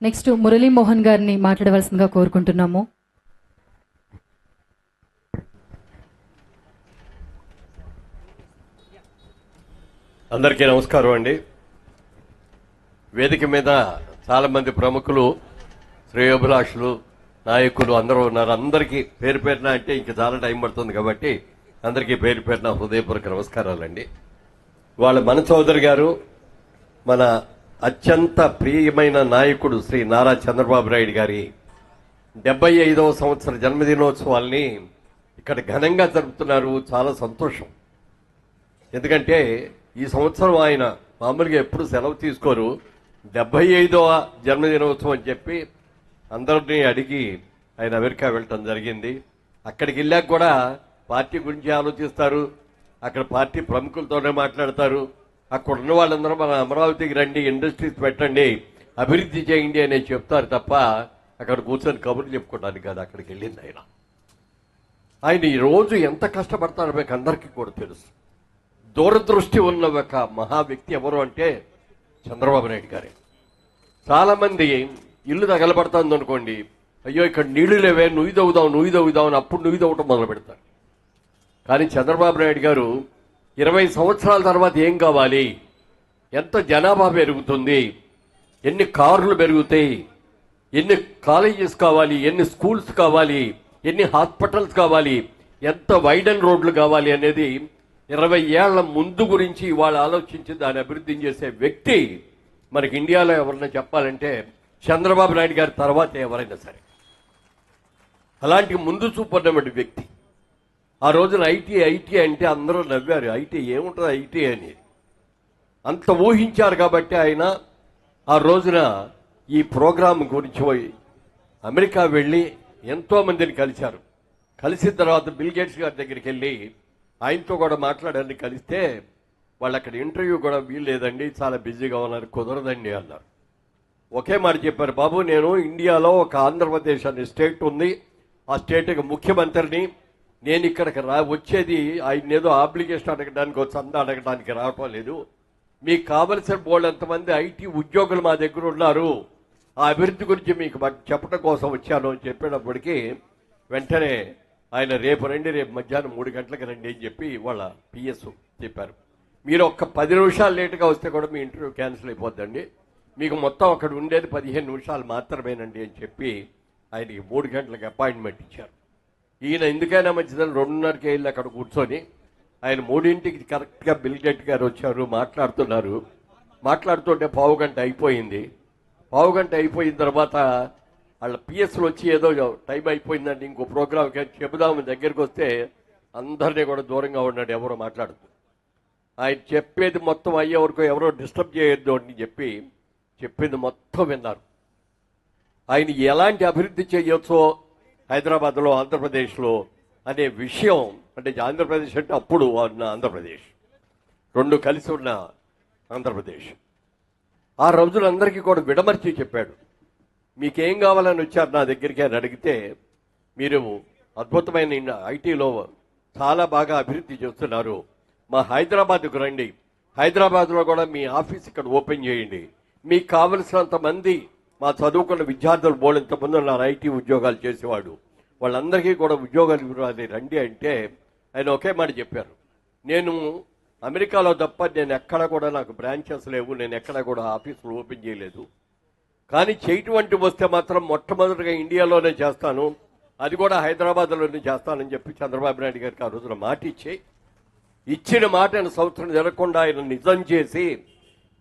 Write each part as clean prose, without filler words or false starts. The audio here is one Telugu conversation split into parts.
నెక్స్ట్ మురళీ మోహన్ గారిని మాట్లాడవలసిందిగా కోరుకుంటున్నాము. అందరికీ నమస్కారం అండి. వేదిక మీద చాలా మంది ప్రముఖులు, శ్రేయోభిలాషులు, నాయకులు అందరూ ఉన్నారు. అందరికీ పేరు పేరున అంటే ఇంకా చాలా టైం పడుతుంది కాబట్టి అందరికీ పేరు పేరున హృదయపూర్వక నమస్కారాలండి. వాళ్ళ మన చౌదరి గారు మన అత్యంత ప్రియమైన నాయకుడు శ్రీ నారా చంద్రబాబు నాయుడు గారి 75వ సంవత్సర జన్మదినోత్సవాల్ని ఇక్కడ ఘనంగా జరుపుతున్నారు. చాలా సంతోషం. ఎందుకంటే ఈ సంవత్సరం ఆయన మామూలుగా ఎప్పుడు సెలవు తీసుకోరు. 75వ జన్మదినోత్సవం అని చెప్పి అందరినీ అడిగి ఆయన అమెరికా వెళ్ళటం జరిగింది. అక్కడికి వెళ్ళాక కూడా పార్టీ గురించి ఆలోచిస్తారు. అక్కడ పార్టీ ప్రముఖులతోనే మాట్లాడతారు. అక్కడ ఉన్న వాళ్ళందరూ మన అమరావతికి రండి, ఇండస్ట్రీస్ పెట్టండి, అభివృద్ధి చేయండి అనేది చెప్తారు తప్ప అక్కడ కూర్చొని కబుర్లు చెప్పుకోవడానికి కాదు అక్కడికి వెళ్ళింది ఆయన. ఆయన ఈ రోజు ఎంత కష్టపడతారో మీకు అందరికీ కూడా తెలుసు. దూరదృష్టి ఉన్న ఒక మహా వ్యక్తి ఎవరు అంటే చంద్రబాబు నాయుడు గారే. చాలా మంది ఇల్లు తగలబడుతుంది అనుకోండి, అయ్యో ఇక్కడ నీళ్లు లేవే, నువ్వు దవ్వుదాం అని అప్పుడు నువ్వు దవ్వటం మొదలు పెడతారు. కానీ చంద్రబాబు నాయుడు గారు 20 సంవత్సరాల తర్వాత ఏం కావాలి, ఎంత జనాభా పెరుగుతుంది, ఎన్ని కార్లు పెరుగుతాయి, ఎన్ని కాలేజెస్ కావాలి, ఎన్ని స్కూల్స్ కావాలి, ఎన్ని హాస్పిటల్స్ కావాలి, ఎంత వైడన్ రోడ్లు కావాలి అనేది 20 ఏళ్ల ముందు గురించి ఇవాళ ఆలోచించి దాన్ని అభివృద్ధి చేసే వ్యక్తి మనకి ఇండియాలో ఎవరైనా చెప్పాలంటే చంద్రబాబు నాయుడు గారి తర్వాత ఎవరైనా సరే. అలాంటి ముందు చూపన్నటువంటి వ్యక్తి. ఆ రోజున ఐటీ అంటే అందరూ నవ్వారు. ఐటీ ఏముంటుంది ఐటీ అని అంత ఊహించారు. కాబట్టి ఆయన ఆ రోజున ఈ ప్రోగ్రాం గురించి పోయి అమెరికా వెళ్ళి ఎంతో మందిని కలిశారు. కలిసిన తర్వాత బిల్ గేట్స్ గారి దగ్గరికి వెళ్ళి ఆయనతో కూడా మాట్లాడాలని కలిస్తే వాళ్ళు అక్కడ ఇంటర్వ్యూ కూడా వీలు లేదండి, చాలా బిజీగా ఉన్నారు, కుదరదండి అన్నారు. ఒకే మాట చెప్పారు, బాబు నేను ఇండియాలో ఒక ఆంధ్రప్రదేశ్ అనే స్టేట్ ఉంది, ఆ స్టేట్కి ముఖ్యమంత్రిని, నేను ఇక్కడికి వచ్చేది ఆయన ఏదో అప్లికేషన్ అడగడానికి చందా అడగడానికి రావటం లేదు, మీకు కావలసిన బోర్డు ఎంతమంది ఐటీ ఉద్యోగులు మా దగ్గర ఉన్నారు, ఆ అభివృద్ధి గురించి మీకు చెప్పడం కోసం వచ్చాను అని చెప్పేటప్పటికీ వెంటనే ఆయన రేపు మధ్యాహ్నం 3 గంటలకు రండి అని చెప్పి వాళ్ళ పిఎస్ చెప్పారు. మీరు ఒక్క 10 నిమిషాలు లేటుగా వస్తే కూడా మీ ఇంటర్వ్యూ క్యాన్సిల్ అయిపోద్దండి, మీకు మొత్తం అక్కడ ఉండేది 15 నిమిషాలు మాత్రమేనండి అని చెప్పి ఆయనకి 3 గంటలకు అపాయింట్మెంట్ ఇచ్చారు. ఈయన ఎందుకైనా మంచిదని 2:30కి వెళ్ళి అక్కడ కూర్చొని ఆయన 3ంటికి కరెక్ట్గా బిల్ గేట్ గారు వచ్చారు, మాట్లాడుతున్నారు. మాట్లాడుతుంటే పావుగంట అయిపోయింది. పావుగంట అయిపోయిన తర్వాత వాళ్ళ పిఎస్లు వచ్చి ఏదో టైం అయిపోయిందండి ఇంకో ప్రోగ్రామ్ చెబుదామని దగ్గరికి వస్తే అందరినీ కూడా దూరంగా ఉన్నాడు, ఎవరో మాట్లాడుతూ. ఆయన చెప్పేది మొత్తం అయ్యే వరకు ఎవరో డిస్టర్బ్ చేయొద్దు అని చెప్పి చెప్పింది మొత్తం విన్నారు. ఆయన ఎలాంటి అభివృద్ధి చేయొచ్చో హైదరాబాద్లో, ఆంధ్రప్రదేశ్లో అనే విషయం, అంటే ఆంధ్రప్రదేశ్ అంటే అప్పుడు ఉన్న ఆంధ్రప్రదేశ్, రెండు కలిసి ఉన్న ఆంధ్రప్రదేశ్, ఆ రోజులందరికీ కూడా విడమర్చి చెప్పాడు. మీకేం కావాలని వచ్చారు నా దగ్గరికి అని అడిగితే, మీరు అద్భుతమైన ఐటీలో చాలా బాగా అభివృద్ధి చేస్తున్నారు, మా హైదరాబాద్కు రండి, హైదరాబాద్లో కూడా మీ ఆఫీస్ ఇక్కడ ఓపెన్ చేయండి, మీకు కావలసినంత మంది మా చదువుకున్న విద్యార్థులు బోళంతమంది ఉన్నారు ఐటీ ఉద్యోగాలు చేసేవాడు, వాళ్ళందరికీ కూడా ఉద్యోగాలు ఇవ్వాలి రండి అంటే ఆయన ఒకే మాట చెప్పారు, నేను అమెరికాలో తప్ప నేను ఎక్కడ కూడా నాకు బ్రాంచెస్ లేవు, నేను ఎక్కడ కూడా ఆఫీసులు ఓపెన్ చేయలేదు, కానీ చేయటువంటి వస్తే మాత్రం మొట్టమొదటిగా ఇండియాలోనే చేస్తాను, అది కూడా హైదరాబాద్లోనే చేస్తానని చెప్పి చంద్రబాబు నాయుడు గారికి ఆ రోజున మాట ఇచ్చిన మాటను సంవత్సరం జరగకుండా ఆయన నిజం చేసి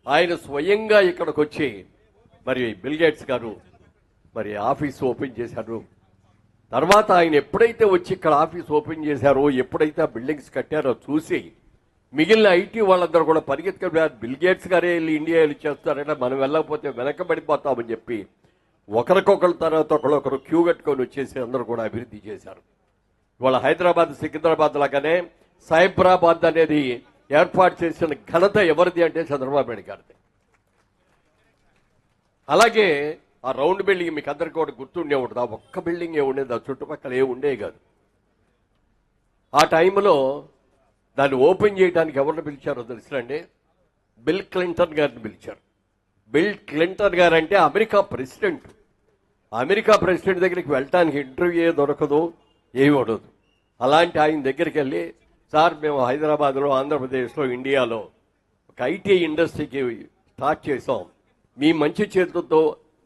ఆయన స్వయంగా ఇక్కడికి వచ్చి మరి బిల్ గేట్స్ గారు మరి ఆఫీస్ ఓపెన్ చేశారు. తర్వాత ఆయన ఎప్పుడైతే వచ్చి ఇక్కడ ఆఫీస్ ఓపెన్ చేశారో, ఎప్పుడైతే ఆ బిల్డింగ్స్ కట్టారో చూసి మిగిలిన ఐటీ వాళ్ళందరూ కూడా పరిగెత్తుకొని బిల్ గేట్స్ గారే వెళ్ళి ఇండియా వెళ్ళి చేస్తారంటే మనం వెళ్ళకపోతే వెనకబడిపోతామని చెప్పి ఒకరికొకరి తర్వాత ఒకరు క్యూ కట్టుకొని వచ్చేసి అందరూ కూడా అభివృద్ధి చేశారు. ఇవాళ హైదరాబాద్ సికింద్రాబాద్ లాగానే సైబరాబాద్ అనేది ఏర్పాటు చేసిన ఘనత ఎవరిది అంటే చంద్రబాబు నాయుడు గారిది. అలాగే ఆ రౌండ్ బిల్డింగ్ మీకు అందరికీ కూడా గుర్తుండే ఉంటుంది, ఆ ఒక్క బిల్డింగ్ ఏ ఉండేది, ఆ చుట్టుపక్కల ఏ ఉండే కాదు. ఆ టైంలో దాన్ని ఓపెన్ చేయడానికి ఎవరిని పిలిచారో తెలుసునండి, బిల్ క్లింటన్ గారిని పిలిచారు. Bill Clinton guarantee America president. America president దగ్గరికి వెళ్ళటానికి ఇంటర్వ్యూ దొరకదు, ఏమి ఉండదు. అలాంటి ఆయన దగ్గరికి వెళ్ళి, సార్ మేము హైదరాబాద్లో, ఆంధ్రప్రదేశ్లో, ఇండియాలో ఒక ఐటీ ఇండస్ట్రీకి స్టార్ట్ చేసాం, మీ మంచి చేతులతో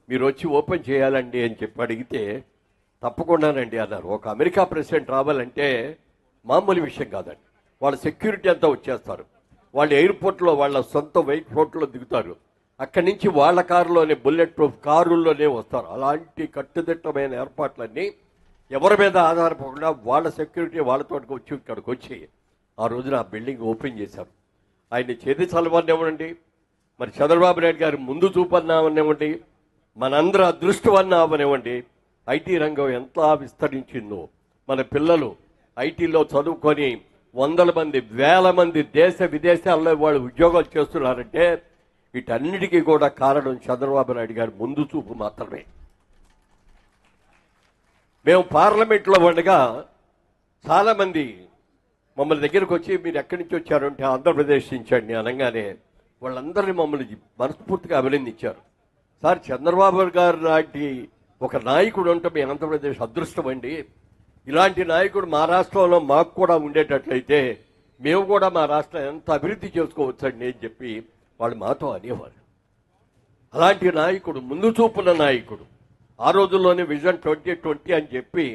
మీరు వచ్చి ఓపెన్ చేయాలండి అని చెప్పి అడిగితే తప్పకుండానండి అన్నారు. ఒక అమెరికా ప్రెసిడెంట్ రావాలంటే మామూలు విషయం కాదండి. వాళ్ళ సెక్యూరిటీ అంతా వచ్చేస్తారు, వాళ్ళు ఎయిర్పోర్ట్లో వాళ్ళ సొంత ఎయిర్పోర్ట్లో దిగుతారు, అక్కడి నుంచి వాళ్ళ కారులోనే బుల్లెట్ ప్రూఫ్ కారుల్లోనే వస్తారు. అలాంటి కట్టుదిట్టమైన ఏర్పాట్లన్నీ ఎవరి మీద ఆధారపడకుండా వాళ్ళ సెక్యూరిటీ వాళ్ళతో వచ్చి ఇక్కడికి వచ్చి ఆ రోజున ఆ బిల్డింగ్ ఓపెన్ చేశారు. ఆయన చేతి చలవనివ్వండి, మరి చంద్రబాబు నాయుడు గారి ముందు చూపన్నామనివ్వండి, మనందరూ అదృష్టవన్న అవనివ్వండి, ఐటీ రంగం ఎంత విస్తరించిందో. మన పిల్లలు ఐటీలో చదువుకొని వందల మంది, వేల మంది దేశ విదేశాల్లో వాళ్ళు ఉద్యోగాలు చేస్తున్నారంటే వీటన్నిటికీ కూడా కారణం చంద్రబాబు నాయుడు గారి ముందు చూపు మాత్రమే. మేము పార్లమెంట్లో ఉండగా చాలామంది మమ్మల్ని దగ్గరకు వచ్చి, మీరు ఎక్కడి నుంచి వచ్చారంటే ఆంధ్రప్రదేశ్ నుంచి అండి అనగానే వాళ్ళందరినీ మమ్మల్ని మనస్ఫూర్తిగా అభినందించారు. సార్, చంద్రబాబు గారు లాంటి ఒక నాయకుడు ఉంటే మీ ఆంధ్రప్రదేశ్ అదృష్టం అండి, ఇలాంటి నాయకుడు మా రాష్ట్రంలో మాకు కూడా ఉండేటట్లయితే మేము కూడా మా రాష్ట్రం ఎంత అభివృద్ధి చేసుకోవచ్చండి అని చెప్పి వాళ్ళు మాతో అనేవారు. అలాంటి నాయకుడు, ముందు చూపున్న నాయకుడు, ఆ రోజుల్లోనే విజన్ 2020 అని చెప్పి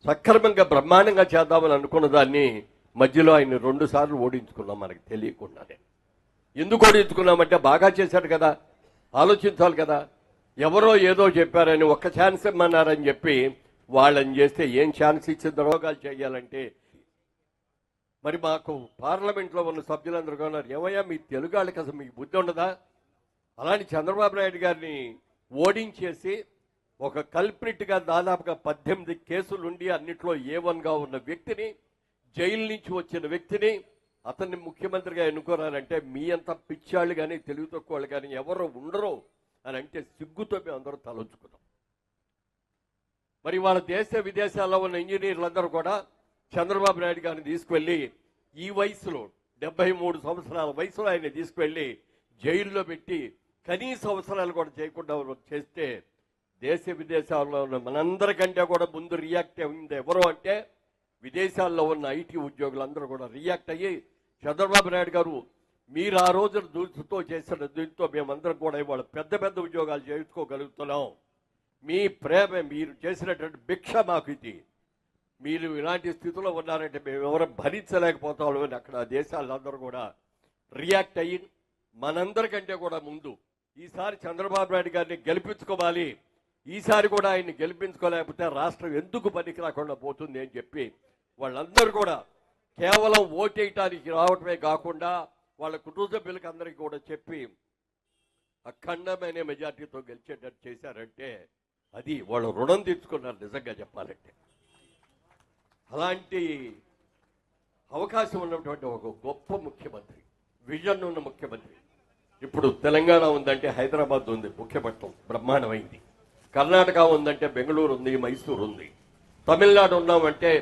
సక్రమంగా బ్రహ్మాండంగా చేద్దామని అనుకున్న దాన్ని మధ్యలో ఆయన 2 సార్లు ఓడించుకున్నాం మనకి తెలియకుండానే. ఎందుకు ఓడించుకున్నామంటే బాగా చేశాడు కదా, ఆలోచించాలి కదా. ఎవరో ఏదో చెప్పారని, ఒక్క ఛాన్స్ ఇమ్మన్నారని చెప్పి వాళ్ళని చేస్తే ఏం ఛాన్స్ ఇచ్చి ద్రోగాలు చేయాలంటే, మరి మాకు పార్లమెంట్లో ఉన్న సభ్యులందరూ కొన్నారు, ఏమయ్యా మీ తెలుగు వాళ్ళకి అసలు మీకు బుద్ధి ఉండదా? అలాంటి చంద్రబాబు నాయుడు గారిని ఓడించేసి ఒక కల్ప్రిట్గా దాదాపుగా 18 కేసులుండి అన్నిట్లో A1గా ఉన్న వ్యక్తిని, జైలు నుంచి వచ్చిన వ్యక్తిని అతన్ని ముఖ్యమంత్రిగా ఎన్నుకోరాలంటే మీ అంత పిచ్చాళ్ళు కానీ తెలుగు తక్కువ వాళ్ళు కానీ ఎవరు ఉండరు అని అంటే సిగ్గుతో మేము అందరూ తలంచుకున్నాం. మరి వాళ్ళ దేశ విదేశాల్లో ఉన్న ఇంజనీర్లందరూ కూడా చంద్రబాబు నాయుడు గారిని తీసుకువెళ్ళి, ఈ వయసులో 73 సంవత్సరాల వయసులో ఆయన తీసుకువెళ్ళి జైల్లో పెట్టి కనీస అవసరాలు కూడా చేయకుండా చేస్తే దేశ విదేశాల్లో ఉన్న మనందరికంటే కూడా ముందు రియాక్ట్ అయింది ఎవరు అంటే విదేశాల్లో ఉన్న ఐటీ ఉద్యోగులందరూ కూడా రియాక్ట్ అయ్యి, చంద్రబాబు నాయుడు గారు మీరు ఆ రోజున దూసుతో చేసిన దీంతో మేమందరం కూడా ఇవాళ పెద్ద పెద్ద ఉద్యోగాలు చేయించుకోగలుగుతున్నాం, మీ ప్రేమ, మీరు చేసినటువంటి భిక్ష మాకు ఇది, మీరు ఇలాంటి స్థితిలో ఉన్నారంటే మేము ఎవరు భరించలేకపోతాం అని అక్కడ దేశాలందరూ కూడా రియాక్ట్ అయ్యి మనందరికంటే కూడా ముందు ఈసారి చంద్రబాబు నాయుడు గారిని గెలిపించుకోవాలి, ఈసారి కూడా ఆయన్ని గెలిపించుకోలేకపోతే రాష్ట్రం ఎందుకు పనికి రాకుండా పోతుంది అని చెప్పి వాళ్ళందరూ కూడా కేవలం ఓటేయటానికి రావటమే కాకుండా వాళ్ళ కుటుంబ సభ్యులకి అందరికీ కూడా చెప్పి అఖండమైన మెజార్టీతో గెలిచేటట్టు చేశారంటే అది వాళ్ళు రుణం తీర్చుకున్నారు నిజంగా చెప్పాలంటే. అలాంటి అవకాశం ఉన్నటువంటి ఒక గొప్ప ముఖ్యమంత్రి, విజన్ ఉన్న ముఖ్యమంత్రి. ఇప్పుడు తెలంగాణ ఉందంటే హైదరాబాద్ ఉంది, ముఖ్యపట్నం బ్రహ్మాండమైంది. కర్ణాటక ఉందంటే బెంగళూరు ఉంది, మైసూరు ఉంది. తమిళనాడు ఉన్నామంటే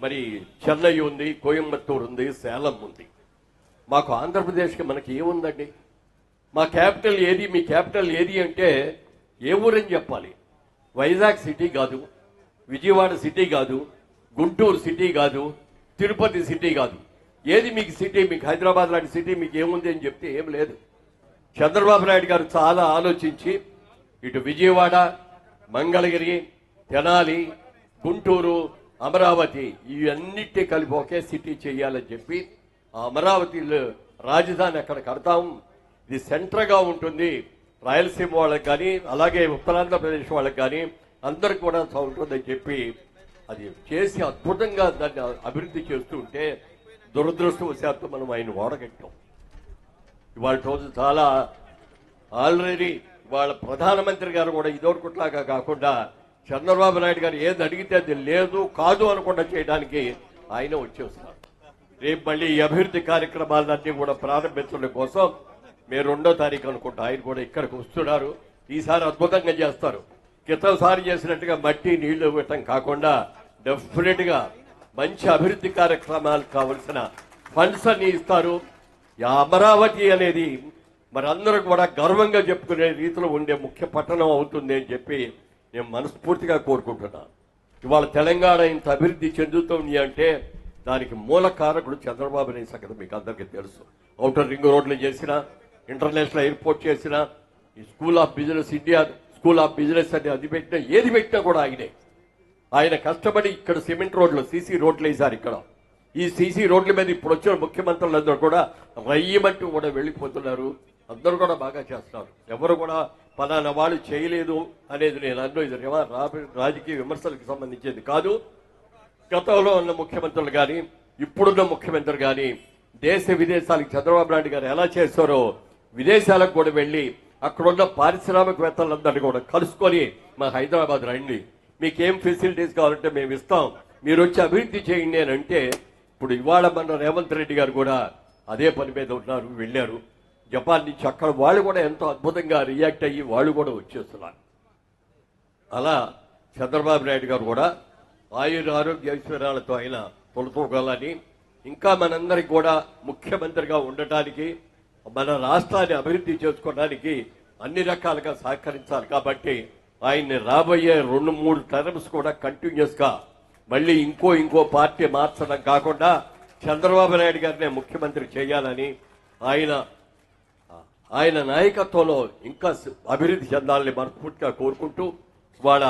మరి చెన్నై ఉంది, కోయంబత్తూరు ఉంది, సేలం ఉంది. మాకు ఆంధ్రప్రదేశ్కి మనకి ఏముందండి? మా క్యాపిటల్ ఏది, మీ క్యాపిటల్ ఏది అంటే ఏ ఊరని చెప్పాలి. వైజాగ్ సిటీ కాదు, విజయవాడ సిటీ కాదు, గుంటూరు సిటీ కాదు, తిరుపతి సిటీ కాదు. ఏది మీకు సిటీ? మీకు హైదరాబాద్ లాంటి సిటీ మీకు ఏముంది అని చెప్తే ఏం లేదు. చంద్రబాబు నాయుడు గారు చాలా ఆలోచించి ఇటు విజయవాడ, మంగళగిరి, తెనాలి, గుంటూరు, అమరావతి ఇవన్నిటి కలిపి ఒకే సిటీ చేయాలని చెప్పి ఆ అమరావతిలో రాజధాని అక్కడ కడతాం, ఇది సెంటర్గా ఉంటుంది, రాయలసీమ వాళ్ళకి కానీ అలాగే ఉత్తరాంధ్రప్రదేశ్ వాళ్ళకి కానీ అందరికి కూడా ఉంటుందని చెప్పి అది చేసి అద్భుతంగా దాన్ని అభివృద్ధి చేస్తూ ఉంటే దురదృష్టవశాత్తు మనం ఆయన ఓడగట్టాం. ఇవాళ రోజు చాలా ఆల్రెడీ వాళ్ళ ప్రధానమంత్రి గారు కూడా ఇదొకట్లాగా కాకుండా చంద్రబాబు నాయుడు గారు ఏది అడిగితే అది లేదు కాదు అనకుండా చేయడానికి ఆయన వచ్చేస్తున్నారు. రేపు మళ్ళీ ఈ అభివృద్ధి కార్యక్రమాలన్నీ కూడా ప్రారంభించడం కోసం మేము 2వ తారీఖు అనుకుంటా ఆయన కూడా ఇక్కడికి వస్తున్నారు. ఈసారి అద్భుతంగా చేస్తారు. క్రితంసారి చేసినట్టుగా మట్టి నీళ్లు ఇవ్వటం కాకుండా డెఫినెట్ గా మంచి అభివృద్ధి కార్యక్రమాలకు కావలసిన ఫండ్స్ అన్ని ఇస్తారు. అమరావతి అనేది మరి అందరూ కూడా గర్వంగా చెప్పుకునే రీతిలో ఉండే ముఖ్య పట్టణం అవుతుంది అని చెప్పి నేను మనస్ఫూర్తిగా కోరుకుంటున్నాను. ఇవాళ తెలంగాణ ఇంత అభివృద్ధి చెందుతుంది అంటే దానికి మూల కారకుడు చంద్రబాబు అనే సంగతి మీకు అందరికీ తెలుసు. ఔటర్ రింగ్ రోడ్లు చేసినా, ఇంటర్నేషనల్ ఎయిర్పోర్ట్ చేసినా, ఈ school of business India, school of business అని అది పెట్టినా, ఏది పెట్టినా కూడా ఆయనే. ఆయన కష్టపడి ఇక్కడ సిమెంట్ రోడ్లు, సీసీ రోడ్లు వేశారు. ఇక్కడ ఈ సీసీ రోడ్ల మీద ఇప్పుడు వచ్చిన ముఖ్యమంత్రులందరూ కూడా రయ్యమంటూ కూడా వెళ్ళిపోతున్నారు. అందరూ కూడా బాగా చేస్తున్నారు. ఎవరు కూడా ఫలానా వాళ్ళు చేయలేదు అనేది నేను అన్ను. ఇది రాజకీయ విమర్శలకు సంబంధించేది కాదు. గతంలో ఉన్న ముఖ్యమంత్రులు కానీ, ఇప్పుడున్న ముఖ్యమంత్రి కానీ దేశ విదేశాలకు చంద్రబాబు నాయుడు గారు ఎలా చేస్తారో విదేశాలకు కూడా వెళ్ళి అక్కడున్న పారిశ్రామికవేత్తలందరినీ కూడా కలుసుకొని మా హైదరాబాద్ రండి, మీకేం ఫెసిలిటీస్ కావాలంటే మేము ఇస్తాం, మీరు వచ్చి అభివృద్ధి చేయండి అని అంటే, ఇప్పుడు ఇవాళ మన రేవంత్ రెడ్డి గారు కూడా అదే పని మీద ఉన్నారు, వెళ్ళారు జపాన్ నుంచి. అక్కడ వాళ్ళు కూడా ఎంతో అద్భుతంగా రియాక్ట్ అయ్యి వాళ్ళు కూడా వచ్చేస్తున్నారు. అలా చంద్రబాబు నాయుడు గారు కూడా ఆరోగ్య ఐశ్వర్యాలతో ఆయన తొలతూగాలని, ఇంకా మనందరికి కూడా ముఖ్యమంత్రిగా ఉండటానికి, మన రాష్ట్రాన్ని అభివృద్ధి చేసుకోవడానికి అన్ని రకాలుగా సహకరించాలి. కాబట్టి ఆయన్ని రాబోయే 2-3 టర్మ్స్ కూడా కంటిన్యూస్ గా మళ్ళీ ఇంకో పార్టీ మార్చడం కాకుండా చంద్రబాబు నాయుడు గారినే ముఖ్యమంత్రి చేయాలని, ఆయన నాయకత్వంలో ఇంకా అభివృద్ధి చెందాలని మనస్ఫూర్తిగా కోరుకుంటూ, వాళ్ళ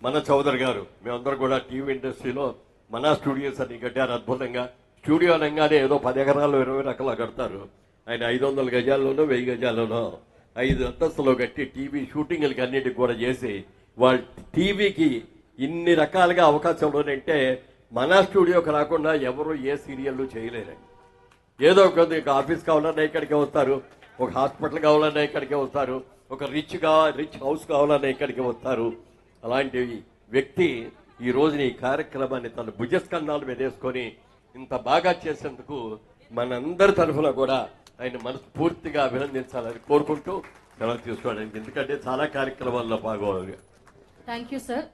మన చౌదరి గారు మేమందరం కూడా టీవీ ఇండస్ట్రీలో మన స్టూడియోస్ అని కట్టారు అద్భుతంగా. స్టూడియో అనగానే ఏదో 10 ఎకరాలు 20 ఎకరాలు కడతారు. ఆయన 500 గజాల్లోనో 1000 గజాల్లోనో 5 అంతస్తులో కట్టి టీవీ షూటింగ్లకి అన్నిటికి కూడా చేసి వాళ్ళ టీవీకి ఇన్ని రకాలుగా అవకాశాలు ఉన్నాయంటే మన స్టూడియోకి రాకుండా ఎవరు ఏ సీరియల్ చేయలేరండి. ఏదో ఒక ఆఫీస్ కావాలన్నా ఇక్కడికే వస్తారు, ఒక హాస్పిటల్ కావాలన్నా ఇక్కడికే వస్తారు, ఒక రిచ్ హౌస్ కావాలన్నా ఇక్కడికే వస్తారు. అలాంటి వ్యక్తి ఈ రోజున ఈ కార్యక్రమాన్ని తన భుజస్కంధాల మీద వేసుకొని ఇంత బాగా చేసేందుకు మనందరి తరఫున కూడా ఆయన మనస్ఫూర్తిగా అభినందించాలని కోరుకుంటూ సెలవు తీసుకోవడానికి, ఎందుకంటే చాలా కార్యక్రమాల్లో పాల్గొనాలి. Thank you sir.